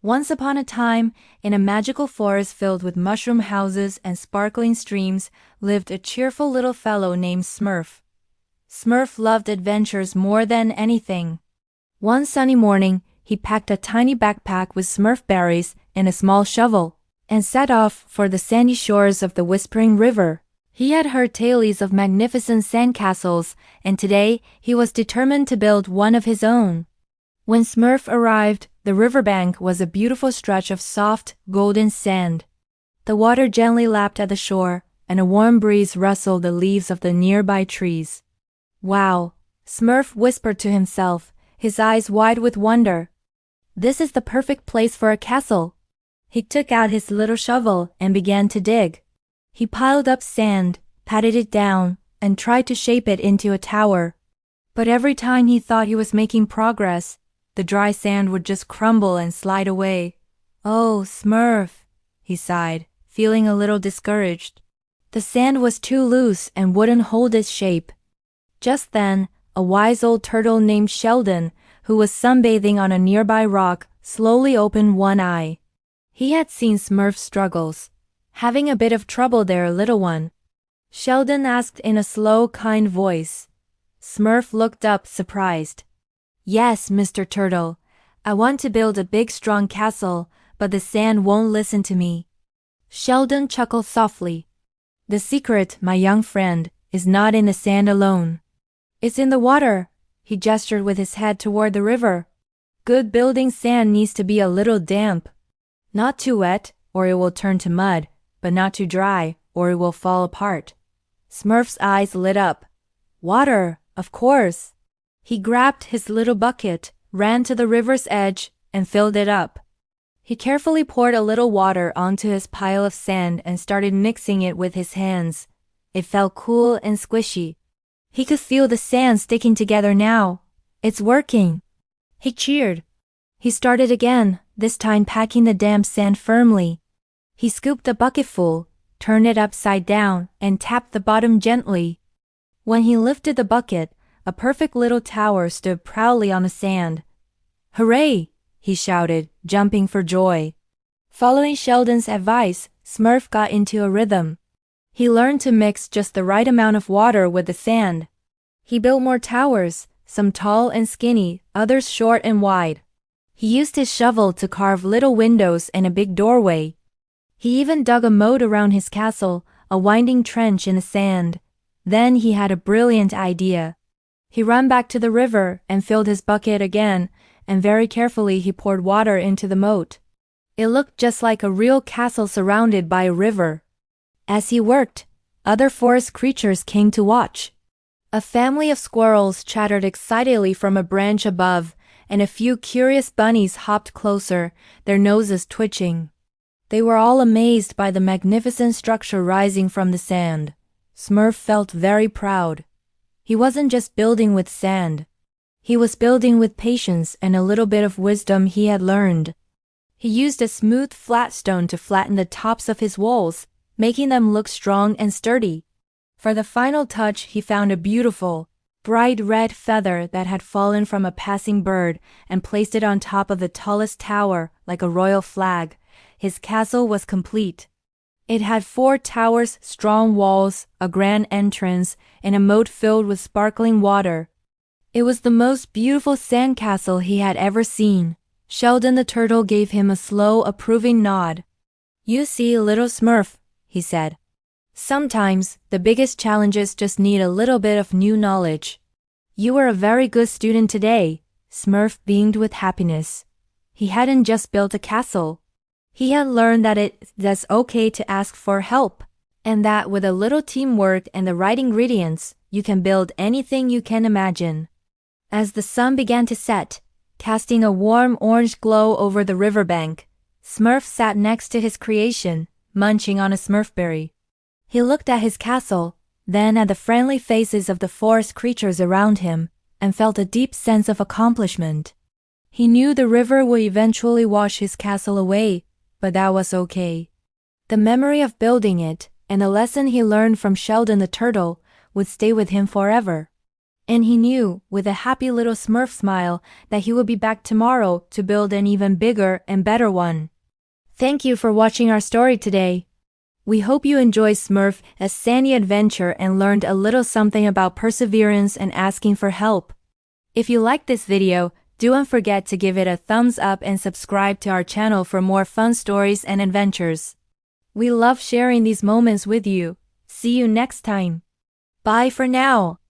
Once upon a time, in a magical forest filled with mushroom houses and sparkling streams, lived a cheerful little fellow named Smurf. Smurf loved adventures more than anything. One sunny morning, he packed a tiny backpack with Smurf berries and a small shovel, and set off for the sandy shores of the Whispering River. He had heard tales of magnificent sandcastles, and today he was determined to build one of his own. When Smurf arrived, the riverbank was a beautiful stretch of soft, golden sand. The water gently lapped at the shore, and a warm breeze rustled the leaves of the nearby trees. "Wow," Smurf whispered to himself, his eyes wide with wonder. "This is the perfect place for a castle." He took out his little shovel and began to dig. He piled up sand, patted it down, and tried to shape it into a tower. But every time he thought he was making progress, the dry sand would just crumble and slide away. "Oh, Smurf," he sighed, feeling a little discouraged. The sand was too loose and wouldn't hold its shape. Just then, a wise old turtle named Sheldon, who was sunbathing on a nearby rock, slowly opened one eye. He had seen Smurf's struggles. "Having a bit of trouble there, little one?" Sheldon asked in a slow, kind voice. Smurf looked up, surprised. "Yes, Mr. Turtle. I want to build a big, strong castle, but the sand won't listen to me." Sheldon chuckled softly. "The secret, my young friend, is not in the sand alone. It's in the water." He gestured with his head toward the river. "Good building sand needs to be a little damp. Not too wet, or it will turn to mud, but not too dry, or it will fall apart." Smurf's eyes lit up. "Water, of course." He grabbed his little bucket, ran to the river's edge, and filled it up. He carefully poured a little water onto his pile of sand and started mixing it with his hands. It felt cool and squishy. He could feel the sand sticking together now. "It's working." He cheered. He started again, this time packing the damp sand firmly. He scooped a bucketful, turned it upside down, and tapped the bottom gently. When he lifted the bucket, a perfect little tower stood proudly on the sand. "Hooray!" he shouted, jumping for joy. Following Sheldon's advice, Smurf got into a rhythm. He learned to mix just the right amount of water with the sand. He built more towers, some tall and skinny, others short and wide. He used his shovel to carve little windows and a big doorway. He even dug a moat around his castle, a winding trench in the sand. Then he had a brilliant idea. He ran back to the river and filled his bucket again, and very carefully he poured water into the moat. It looked just like a real castle surrounded by a river. As he worked, other forest creatures came to watch. A family of squirrels chattered excitedly from a branch above, and a few curious bunnies hopped closer, their noses twitching. They were all amazed by the magnificent structure rising from the sand. Smurf felt very proud. He wasn't just building with sand. He was building with patience and a little bit of wisdom he had learned. He used a smooth, flat stone to flatten the tops of his walls, making them look strong and sturdy. For the final touch, he found a beautiful, bright red feather that had fallen from a passing bird and placed it on top of the tallest tower like a royal flag. His castle was complete. It had 4 towers, strong walls, a grand entrance, and a moat filled with sparkling water. It was the most beautiful sandcastle he had ever seen. Sheldon the turtle gave him a slow, approving nod. "You see, little Smurf," he said. "Sometimes, the biggest challenges just need a little bit of new knowledge." "You were a very good student today." Smurf beamed with happiness. He hadn't just built a castle. He had learned that it's okay to ask for help, and that with a little teamwork and the right ingredients, you can build anything you can imagine. As the sun began to set, casting a warm orange glow over the riverbank, Smurf sat next to his creation, munching on a smurfberry. He looked at his castle, then at the friendly faces of the forest creatures around him, and felt a deep sense of accomplishment. He knew the river would eventually wash his castle away, but that was okay. The memory of building it, and the lesson he learned from Sheldon the turtle, would stay with him forever. And he knew, with a happy little Smurf smile, that he would be back tomorrow to build an even bigger and better one. Thank you for watching our story today. We hope you enjoyed Smurf, a sandy adventure, and learned a little something about perseverance and asking for help. If you liked this video, don't forget to give it a thumbs up and subscribe to our channel for more fun stories and adventures. We love sharing these moments with you. See you next time. Bye for now.